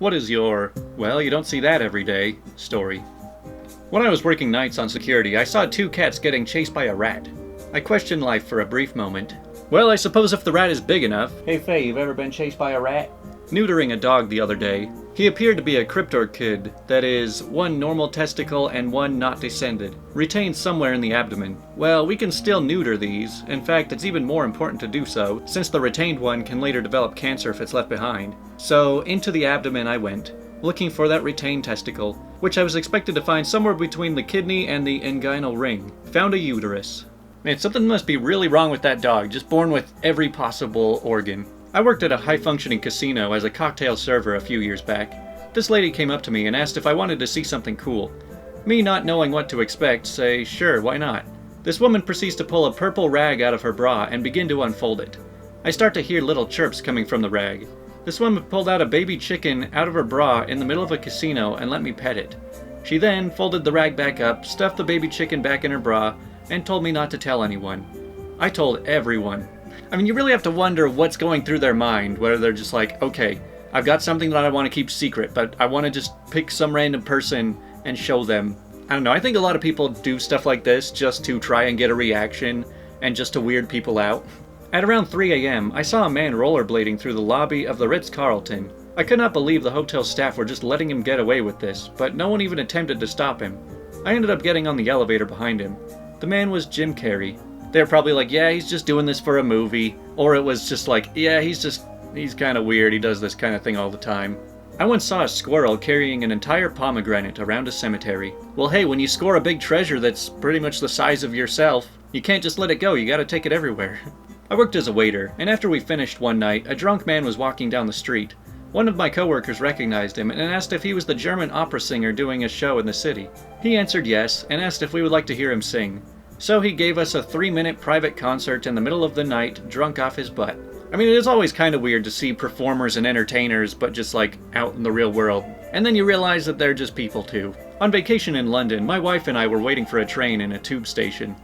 What is your, well, you don't see that every day, story? When I was working nights on security, I saw 2 cats getting chased by a rat. I questioned life for a brief moment. Well, I suppose if the rat is big enough. Hey Faye, you've ever been chased by a rat? Neutering a dog the other day. He appeared to be a cryptorchid, that is, 1 normal testicle and 1 not descended, retained somewhere in the abdomen. Well, we can still neuter these. In fact, it's even more important to do so, since the retained one can later develop cancer if it's left behind. So, into the abdomen I went, looking for that retained testicle, which I was expected to find somewhere between the kidney and the inguinal ring. Found a uterus. Man, something must be really wrong with that dog, just born with every possible organ. I worked at a high-functioning casino as a cocktail server a few years back. This lady came up to me and asked if I wanted to see something cool. Me not knowing what to expect, say, sure, why not? This woman proceeds to pull a purple rag out of her bra and begin to unfold it. I start to hear little chirps coming from the rag. This woman pulled out a baby chicken out of her bra in the middle of a casino and let me pet it. She then folded the rag back up, stuffed the baby chicken back in her bra, and told me not to tell anyone. I told everyone. I mean, you really have to wonder what's going through their mind, whether they're just like, okay, I've got something that I want to keep secret, but I want to just pick some random person and show them. I don't know, I think a lot of people do stuff like this just to try and get a reaction and just to weird people out. At around 3 a.m., I saw a man rollerblading through the lobby of the Ritz-Carlton. I could not believe the hotel staff were just letting him get away with this, but no one even attempted to stop him. I ended up getting on the elevator behind him. The man was Jim Carrey. They're probably like, yeah, he's just doing this for a movie. Or it was just like, yeah, he's kind of weird. He does this kind of thing all the time. I once saw a squirrel carrying an entire pomegranate around a cemetery. Well, hey, when you score a big treasure that's pretty much the size of yourself, you can't just let it go. You gotta take it everywhere. I worked as a waiter, and after we finished one night, a drunk man was walking down the street. One of my coworkers recognized him and asked if he was the German opera singer doing a show in the city. He answered yes, and asked if we would like to hear him sing. So he gave us a 3-minute private concert in the middle of the night, drunk off his butt. I mean, it is always kind of weird to see performers and entertainers, but just like out in the real world. And then you realize that they're just people too. On vacation in London, my wife and I were waiting for a train in a tube station.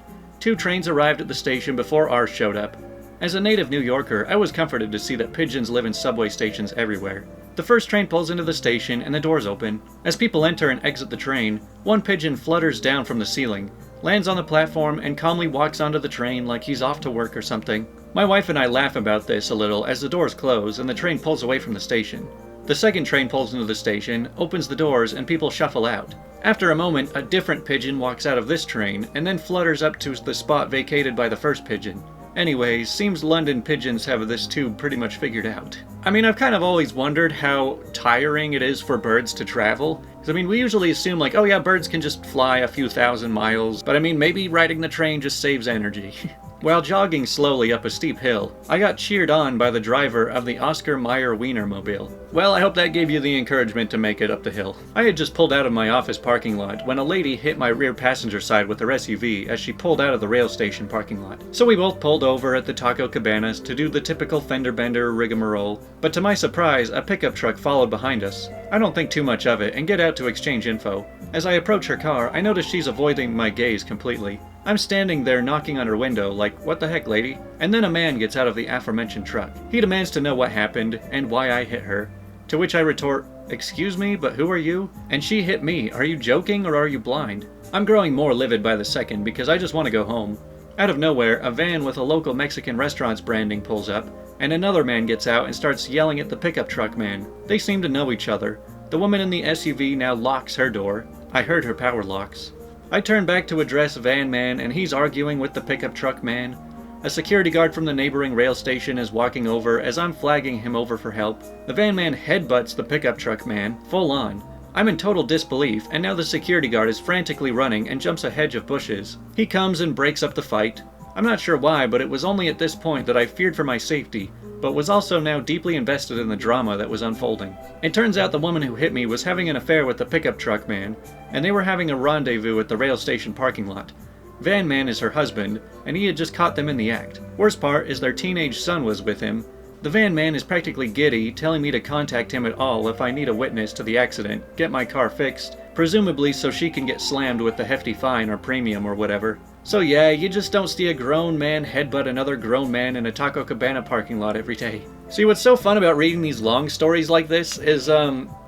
2 trains arrived at the station before ours showed up. As a native New Yorker, I was comforted to see that pigeons live in subway stations everywhere. The first train pulls into the station and the doors open. As people enter and exit the train, 1 pigeon flutters down from the ceiling, lands on the platform, and calmly walks onto the train like he's off to work or something. My wife and I laugh about this a little as the doors close and the train pulls away from the station. The second train pulls into the station, opens the doors, and people shuffle out. After a moment, a different pigeon walks out of this train and then flutters up to the spot vacated by the first pigeon. Anyways, seems London pigeons have this tube pretty much figured out. I mean, I've kind of always wondered how tiring it is for birds to travel. Because I mean, we usually assume like, oh yeah, birds can just fly a few thousand miles. But I mean, maybe riding the train just saves energy. While jogging slowly up a steep hill, I got cheered on by the driver of the Oscar Mayer Wienermobile. Well, I hope that gave you the encouragement to make it up the hill. I had just pulled out of my office parking lot when a lady hit my rear passenger side with her SUV as she pulled out of the rail station parking lot. So we both pulled over at the Taco Cabanas to do the typical fender bender rigmarole, but to my surprise, a pickup truck followed behind us. I don't think too much of it and get out to exchange info. As I approach her car, I notice she's avoiding my gaze completely. I'm standing there knocking on her window like, what the heck, lady? And then a man gets out of the aforementioned truck. He demands to know what happened and why I hit her. To which I retort, excuse me, but who are you? And she hit me. Are you joking or are you blind? I'm growing more livid by the second because I just want to go home. Out of nowhere, a van with a local Mexican restaurant's branding pulls up, and another man gets out and starts yelling at the pickup truck man. They seem to know each other. The woman in the SUV now locks her door. I heard her power locks. I turn back to address Van Man and he's arguing with the pickup truck man. A security guard from the neighboring rail station is walking over as I'm flagging him over for help. The van man headbutts the pickup truck man, full on. I'm in total disbelief, and now the security guard is frantically running and jumps a hedge of bushes. He comes and breaks up the fight. I'm not sure why, but it was only at this point that I feared for my safety, but was also now deeply invested in the drama that was unfolding. It turns out the woman who hit me was having an affair with the pickup truck man, and they were having a rendezvous at the rail station parking lot. Van Man is her husband, and he had just caught them in the act. Worst part is their teenage son was with him. The van man is practically giddy, telling me to contact him at all if I need a witness to the accident, get my car fixed, presumably so she can get slammed with the hefty fine or premium or whatever. So yeah, you just don't see a grown man headbutt another grown man in a Taco Cabana parking lot every day. See, what's so fun about reading these long stories like this is,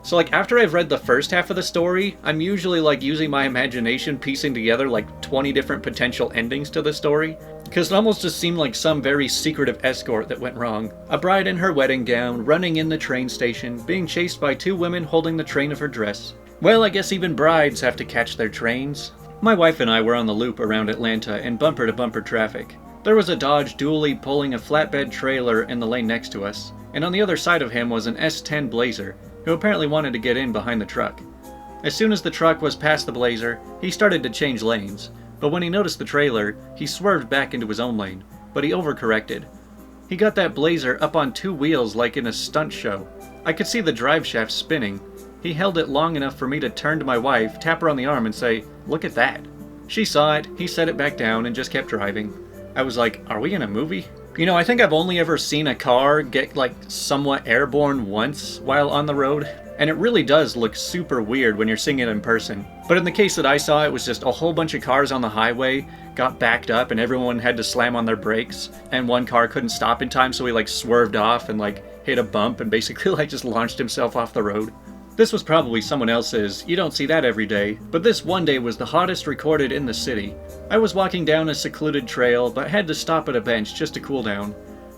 So like after I've read the first half of the story, I'm usually like using my imagination piecing together like 20 different potential endings to the story. Because it almost just seemed like some very secretive escort that went wrong. A bride in her wedding gown, running in the train station, being chased by 2 women holding the train of her dress. Well, I guess even brides have to catch their trains. My wife and I were on the loop around Atlanta in bumper-to-bumper traffic. There was a Dodge dually pulling a flatbed trailer in the lane next to us, and on the other side of him was an S10 Blazer, who apparently wanted to get in behind the truck. As soon as the truck was past the Blazer, he started to change lanes, but when he noticed the trailer, he swerved back into his own lane, but he overcorrected. He got that Blazer up on 2 wheels like in a stunt show. I could see the drive shaft spinning. He held it long enough for me to turn to my wife, tap her on the arm and say, "Look at that." She saw it, he set it back down and just kept driving. I was like, are we in a movie? You know, I think I've only ever seen a car get like somewhat airborne once while on the road, and it really does look super weird when you're seeing it in person. But in the case that I saw, it was just a whole bunch of cars on the highway got backed up and everyone had to slam on their brakes, and one car couldn't stop in time, so he like swerved off and like hit a bump and basically like just launched himself off the road. This was probably someone else's, you don't see that every day, but this one day was the hottest recorded in the city. I was walking down a secluded trail, but had to stop at a bench just to cool down.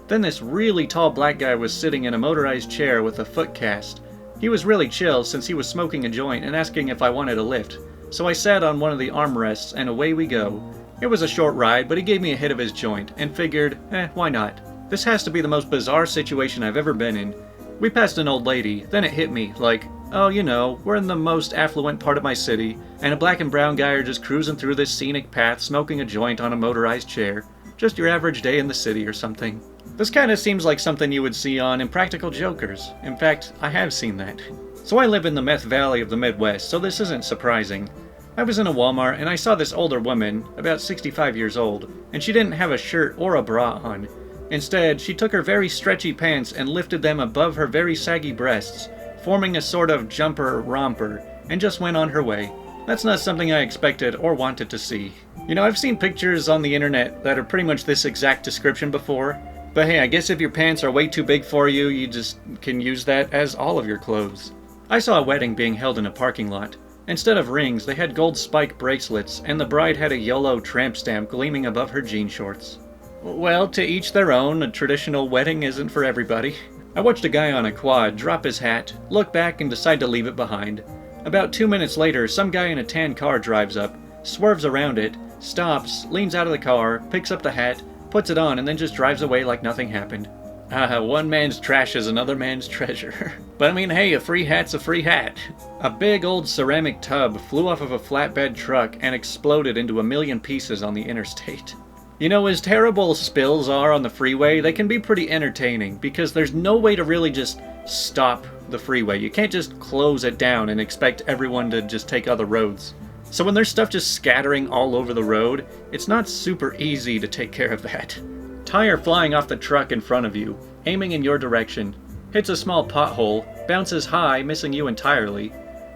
Then this really tall black guy was sitting in a motorized chair with a foot cast. He was really chill since he was smoking a joint and asking if I wanted a lift, so I sat on one of the armrests and away we go. It was a short ride, but he gave me a hit of his joint, and figured, why not? This has to be the most bizarre situation I've ever been in. We passed an old lady, then it hit me, like, oh, you know, we're in the most affluent part of my city, and a black and brown guy are just cruising through this scenic path smoking a joint on a motorized chair. Just your average day in the city or something. This kinda seems like something you would see on Impractical Jokers. In fact, I have seen that. So I live in the Meth Valley of the Midwest, so this isn't surprising. I was in a Walmart and I saw this older woman, about 65 years old, and she didn't have a shirt or a bra on. Instead, she took her very stretchy pants and lifted them above her very saggy breasts, forming a sort of jumper romper, and just went on her way. That's not something I expected or wanted to see. You know, I've seen pictures on the internet that are pretty much this exact description before, but hey, I guess if your pants are way too big for you, you just can use that as all of your clothes. I saw a wedding being held in a parking lot. Instead of rings, they had gold spike bracelets, and the bride had a YOLO tramp stamp gleaming above her jean shorts. Well, to each their own, a traditional wedding isn't for everybody. I watched a guy on a quad drop his hat, look back and decide to leave it behind. About 2 minutes later, some guy in a tan car drives up, swerves around it, stops, leans out of the car, picks up the hat, puts it on, and then just drives away like nothing happened. One man's trash is another man's treasure. But I mean, hey, a free hat's a free hat. A big old ceramic tub flew off of a flatbed truck and exploded into a million pieces on the interstate. You know, as terrible spills are on the freeway, they can be pretty entertaining because there's no way to really just stop the freeway. You can't just close it down and expect everyone to just take other roads. So when there's stuff just scattering all over the road, it's not super easy to take care of that. Tire flying off the truck in front of you, aiming in your direction, hits a small pothole, bounces high, missing you entirely.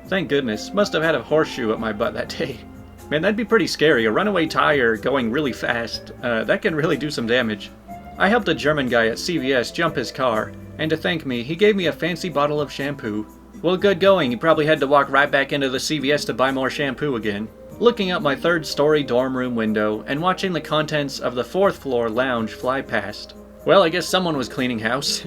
Thank goodness, must have had a horseshoe at my butt that day. Man, that'd be pretty scary. A runaway tire going really fast, that can really do some damage. I helped a German guy at CVS jump his car, and to thank me, he gave me a fancy bottle of shampoo. Well, good going. He probably had to walk right back into the CVS to buy more shampoo again. Looking out my 3rd-story dorm room window and watching the contents of the 4th-floor lounge fly past. Well, I guess someone was cleaning house.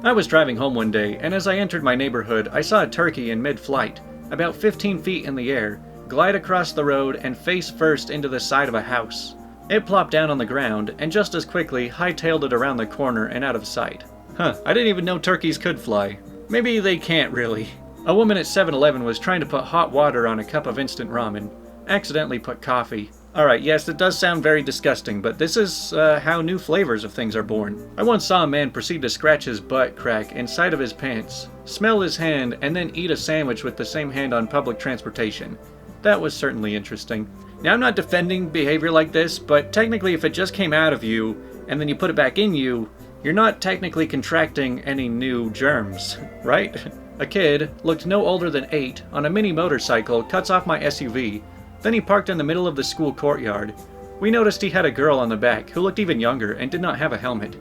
I was driving home one day, and as I entered my neighborhood, I saw a turkey in mid-flight, about 15 feet in the air, glide across the road and face first into the side of a house. It plopped down on the ground, and just as quickly hightailed it around the corner and out of sight. I didn't even know turkeys could fly. Maybe they can't really. A woman at 7-Eleven was trying to put hot water on a cup of instant ramen. Accidentally put coffee. Alright, yes, it does sound very disgusting, but this is how new flavors of things are born. I once saw a man proceed to scratch his butt crack inside of his pants, smell his hand, and then eat a sandwich with the same hand on public transportation. That was certainly interesting. Now, I'm not defending behavior like this, but technically if it just came out of you, and then you put it back in you, you're not technically contracting any new germs, right? A kid, looked no older than 8, on a mini motorcycle cuts off my SUV. Then he parked in the middle of the school courtyard. We noticed he had a girl on the back who looked even younger and did not have a helmet.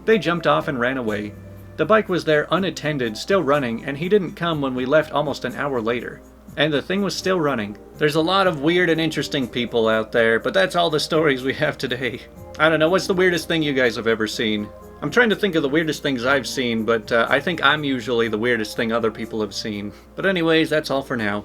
They jumped off and ran away. The bike was there unattended, still running, and he didn't come when we left almost an hour later. And the thing was still running. There's a lot of weird and interesting people out there, but that's all the stories we have today. I don't know, what's the weirdest thing you guys have ever seen? I'm trying to think of the weirdest things I've seen, but I think I'm usually the weirdest thing other people have seen. But anyways, that's all for now.